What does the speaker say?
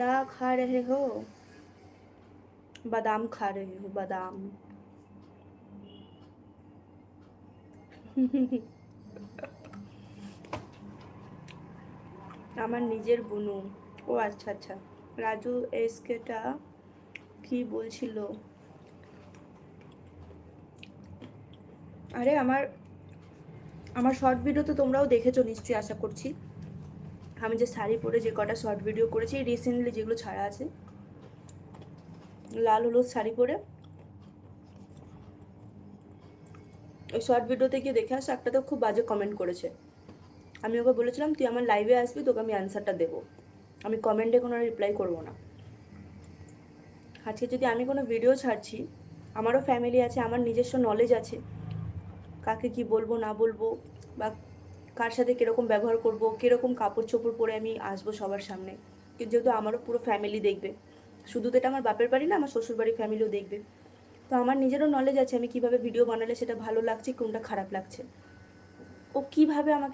क्या खा रहे हो? बादाम खा रही हूँ, बादाम। আমার নিজের বুনু। ও আচ্ছা আচ্ছা। রাজু এসকেটা কি বলছিল? আরে আমার আমার শর্ট ভিডিও তো তোমরাও দেখেছো নিশ্চয়ই, আশা করছি। আমি যে শাড়ি পরে যে কটা শর্ট ভিডিও করেছি রিসেন্টলি, যেগুলো ছাড়া আছে, লাল হলুদ শাড়ি পরে, ওই শর্ট ভিডিওতে গিয়ে দেখে আসো, একটা তো খুব বাজে কমেন্ট করেছে। আমি ওকে বলেছিলাম তুই আমার লাইভে আসবি, তোকে আমি অ্যান্সারটা দেবো, আমি কমেন্টে কোনো রিপ্লাই করবো না। আজকে যদি আমি কোনো ভিডিও ছাড়ছি, আমারও ফ্যামিলি আছে, আমার নিজস্ব নলেজ আছে, কাকে কি বলবো না বলবো, বা কার সাথে কীরকম ব্যবহার করব, কীরকম কাপড় চোপড় পরে আমি আসবো সবার সামনে, কিন্তু যেহেতু আমারও পুরো ফ্যামিলি দেখবে, শুধু তো এটা আমার বাপের বাড়ি না, আমার শ্বশুরবাড়ির ফ্যামিলিও দেখবে, তো আমার নিজেরও নলেজ আছে আমি কীভাবে ভিডিও বানালে সেটা ভালো লাগছে, কোনটা খারাপ লাগছে। ও কীভাবে আমাকে